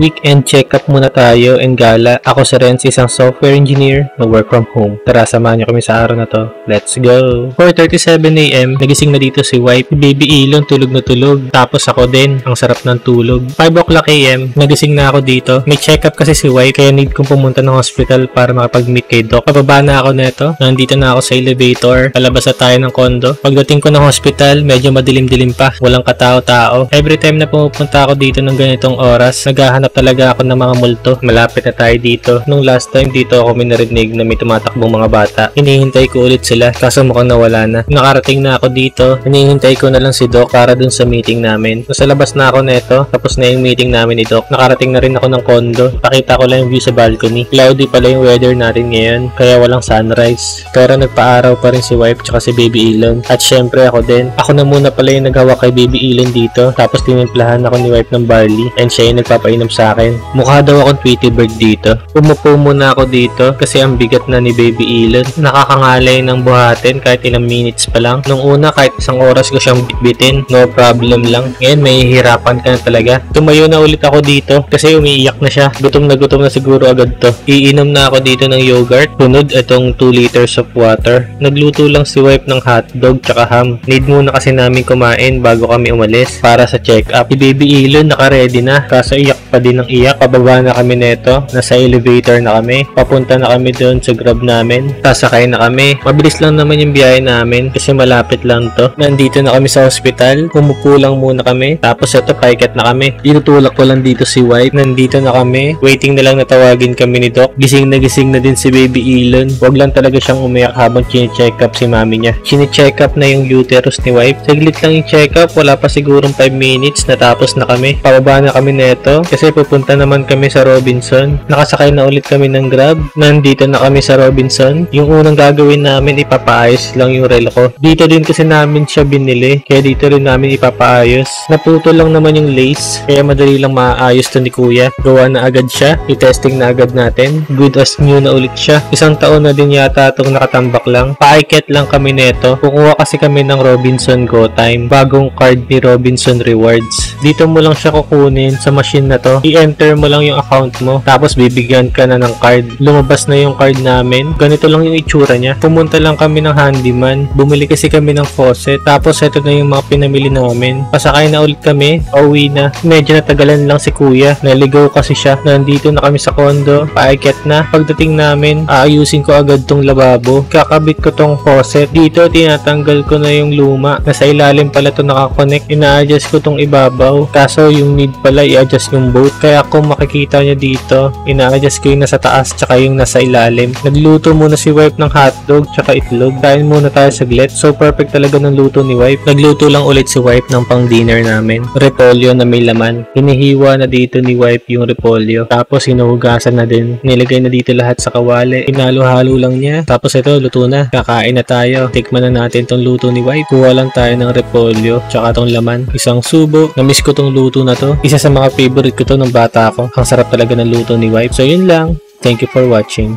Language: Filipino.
Weekend check-up muna tayo and gala. Ako si Renz, isang software engineer na work from home. Tara, samahan niyo kami sa araw na to. Let's go! 4:37 AM, nagising na dito si wife. Baby Elon, tulog na tulog. Tapos ako din, ang sarap ng tulog. 5 o'clock AM, nagising na ako dito. May check-up kasi si wife, kaya need kong pumunta ng hospital para makapag-meet kay doc. Pababa na ako neto. Nandito na ako sa elevator. Palabas na tayo ng kondo. Pagdating ko ng hospital, medyo madilim-dilim pa. Walang katao-tao. Every time na pumupunta ako dito ng ganitong oras, naghahanap talaga ako ng mga multo. Malapit na tayo dito. Nung last time dito ako may narinig na may tumatakbong mga bata. Hinihintay ko ulit sila kaso mukhang nawala na. Nakarating na ako dito. Hinihintay ko na lang si Doc para dun sa meeting namin. Nasa labas na ako neto. Tapos na yung meeting namin ni Doc. Nakarating na rin ako ng condo. Pakita ko lang yung view sa balcony. Cloudy pala yung weather natin ngayon. Kaya walang sunrise. Pero nagpa-araw pa rin si wife tsaka si Baby Elon. At syempre ako din. Ako na muna pala yung naghawa kay Baby Elon dito. Tapos tinimplahan ako ni wife ng barley. And siya yung nagpapainom sa akin. Mukha daw akong Tweety Bird dito. Umupo muna ako dito kasi ang bigat na ni Baby Elon. Nakakangalay ng buhatin kahit ilang minutes pa lang. Nung una kahit isang oras ko siyang bitbitin. No problem lang. Ngayon may hihirapan ka na talaga. Tumayo na ulit ako dito kasi umiiyak na siya. Gutom na siguro agad to. Iinom na ako dito ng yogurt. Sunod itong 2 liters of water. Nagluto lang si wife ng hotdog tsaka ham. Need muna kasi namin kumain bago kami umalis para sa check-up. Si Baby Elon naka-ready na. Kaso iyak pa din ng iyak. Pababa na kami neto. Nasa elevator na kami. Papunta na kami doon sa grab namin. Sasakay na kami. Mabilis lang naman yung biyahe namin kasi malapit lang to. Nandito na kami sa hospital. Umupo lang muna kami. Tapos ito, paikat na kami. Tinutulak ko lang dito si wife. Nandito na kami. Waiting na lang na tawagin kami ni Doc. Gising na din si Baby Elon. Wag lang talaga siyang umiyak habang chine-check up si mami niya. Chine-check up na yung uterus ni wife. Saglit lang yung check up. Wala pa sigurong 5 minutes. Natapos na kami. Pababa na kami neto. Kasi pupunta naman kami sa Robinson. Nakasakay na ulit kami ng Grab. Nandito na kami sa Robinson. Yung unang gagawin namin, ipapaayos lang yung relo ko. Dito din kasi namin siya binili. Kaya dito rin namin ipapaayos. Naputol lang naman yung lace. Kaya madali lang maayos to ni kuya. Gawa na agad siya. I-testing na agad natin. Good as new na ulit siya. Isang taon na din yata itong nakatambak lang. Paiket lang kami neto. Kukuha kasi kami ng Robinson Go Time. Bagong card ni Robinson Rewards. Dito mo lang siya kukunin sa machine na to. I-enter mo lang yung account mo. Tapos bibigyan ka na ng card. Lumabas na yung card namin. Ganito lang yung itsura niya. Pumunta lang kami ng handyman. Bumili kasi kami ng faucet. Tapos ito na yung mga pinamili namin. Pasakay na ulit kami. Pauwi na. Medyo natagalan lang si kuya. Naligaw kasi siya. Nandito na kami sa condo. Paakyat na. Pagdating namin, aayusin ko agad tong lababo. Kakabit ko tong faucet. Dito, tinatanggal ko na yung luma. Nasa ilalim pala to nakakonect. Ina-adjust ko tong ibabaw. Kaso yung need pala i-adjust yung boat. Kaya kung makikita nyo dito, ina-adjust ko yung nasa taas tsaka yung nasa ilalim. Nagluto muna si wife ng hotdog tsaka itlog. Kain muna tayo saglit. So perfect talaga ng luto ni wife. Nagluto lang ulit si wife ng pang dinner namin. Repolyo na may laman. Hinihiwa na dito ni wife yung repolyo. Tapos hinuhugasan na din. Nilagay na dito lahat sa kawali. Hinalo-halo lang niya. Tapos ito, luto na. Kakain na tayo. Tikman na natin tong luto ni wife. Kuha lang tayo ng repolyo tsaka tong laman. Isang subo. Namiss ko tong luto na to. Isa sa mga favorite ko to ng bata ko. Ang sarap talaga ng luto ni wife. So yun lang. Thank you for watching.